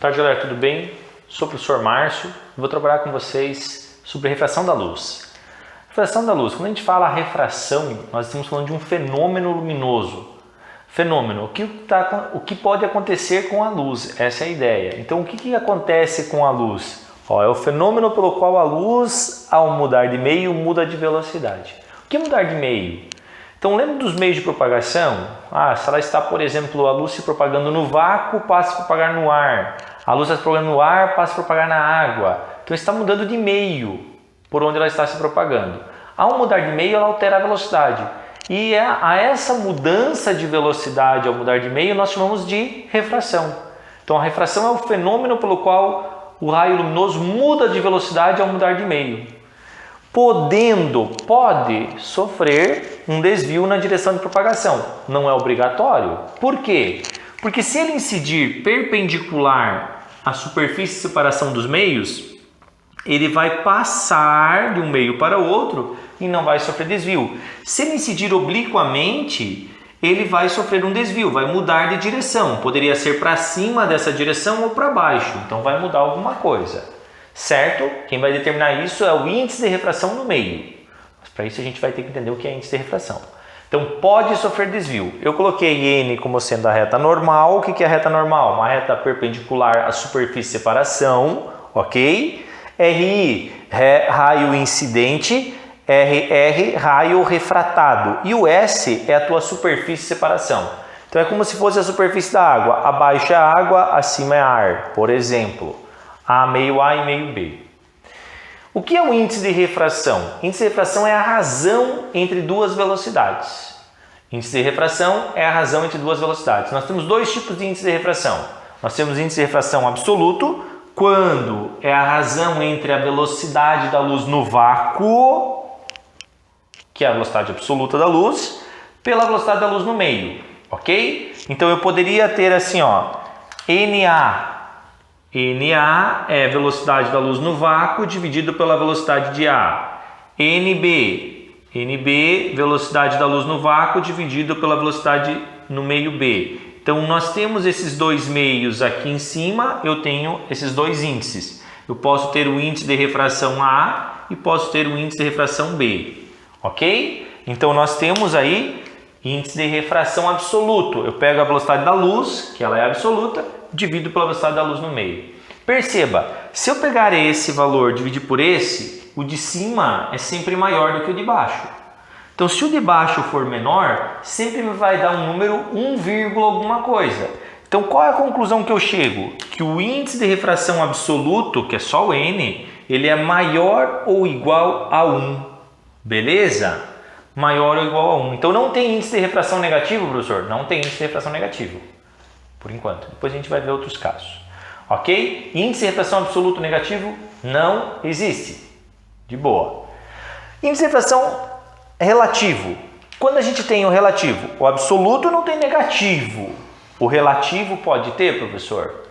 Boa tarde, galera, tudo bem? Sou o professor Márcio e vou trabalhar com vocês sobre a refração da luz. Refração da luz, quando a gente fala refração, nós estamos falando de um fenômeno luminoso. Fenômeno, o que pode acontecer com a luz, essa é a ideia. Então, o que acontece com a luz? É o fenômeno pelo qual a luz, ao mudar de meio, muda de velocidade. O que é mudar de meio? Então, lembra dos meios de propagação? Se ela está, por exemplo, a luz se propagando no vácuo, passa a propagar no ar. A luz está se propagando no ar, passa a propagar na água. Então, está mudando de meio por onde ela está se propagando. Ao mudar de meio, ela altera a velocidade. E a essa mudança de velocidade ao mudar de meio, nós chamamos de refração. Então, a refração é o fenômeno pelo qual o raio luminoso muda de velocidade ao mudar de meio. Pode sofrer um desvio na direção de propagação. Não é obrigatório. Por quê? Porque se ele incidir perpendicular à superfície de separação dos meios, ele vai passar de um meio para o outro e não vai sofrer desvio. Se ele incidir obliquamente, ele vai sofrer um desvio, vai mudar de direção. Poderia ser para cima dessa direção ou para baixo, então vai mudar alguma coisa. Certo? Quem vai determinar isso é o índice de refração no meio. Mas para isso a gente vai ter que entender o que é índice de refração. Então pode sofrer desvio. Eu coloquei N como sendo a reta normal. O que é a reta normal? Uma reta perpendicular à superfície de separação, ok? RI, raio incidente, RR, raio refratado. E o S é a tua superfície de separação. Então é como se fosse a superfície da água. Abaixo é água, acima é ar, por exemplo. A meio A e meio B. O que é o índice de refração? Índice de refração é a razão entre duas velocidades. Índice de refração é a razão entre duas velocidades. Nós temos dois tipos de índice de refração. Nós temos índice de refração absoluto, quando é a razão entre a velocidade da luz no vácuo, que é a velocidade absoluta da luz, pela velocidade da luz no meio, ok? Então eu poderia ter assim, NA é velocidade da luz no vácuo dividido pela velocidade de A. NB, velocidade da luz no vácuo dividido pela velocidade no meio B. Então, nós temos esses dois meios aqui em cima, eu tenho esses dois índices. Eu posso ter o índice de refração A e posso ter o índice de refração B. Ok? Então, nós temos aí índice de refração absoluto. Eu pego a velocidade da luz, que ela é absoluta, divido pela velocidade da luz no meio. Perceba, se eu pegar esse valor e dividir por esse, o de cima é sempre maior do que o de baixo. Então, se o de baixo for menor, sempre vai dar um número 1, alguma coisa. Então, qual é a conclusão que eu chego? Que o índice de refração absoluto, que é só o N, ele é maior ou igual a 1. Beleza? Maior ou igual a 1. Então, não tem índice de refração negativo, professor? Não tem índice de refração negativo. Por enquanto. Depois a gente vai ver outros casos. Ok? Índice de refração absoluto negativo não existe. De boa. Índice de refração relativo. Quando a gente tem o relativo, o absoluto não tem negativo. O relativo pode ter, professor?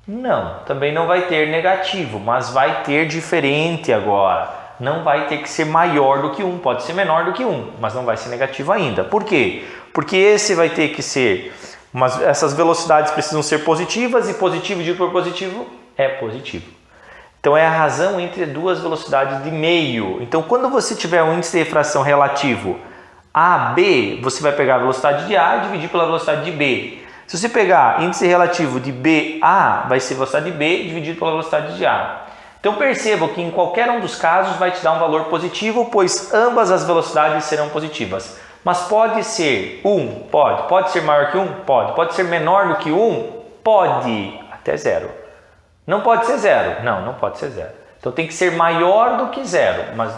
Não, também não vai ter negativo, mas vai ter diferente agora. Não vai ter que ser maior do que 1, pode ser menor do que 1, mas não vai ser negativo ainda. Por quê? Porque esse vai ter que ser... Mas essas velocidades precisam ser positivas e positivo dividido por positivo é positivo. Então é a razão entre duas velocidades de meio. Então quando você tiver um índice de refração relativo AB, você vai pegar a velocidade de A e dividir pela velocidade de B. Se você pegar índice relativo de BA, vai ser velocidade de B dividido pela velocidade de A. Então perceba que em qualquer um dos casos vai te dar um valor positivo, pois ambas as velocidades serão positivas. Mas pode ser 1? Pode ser maior que 1? Pode ser menor do que 1? Pode, até 0. Não pode ser 0? Não pode ser 0. Então tem que ser maior do que 0, mas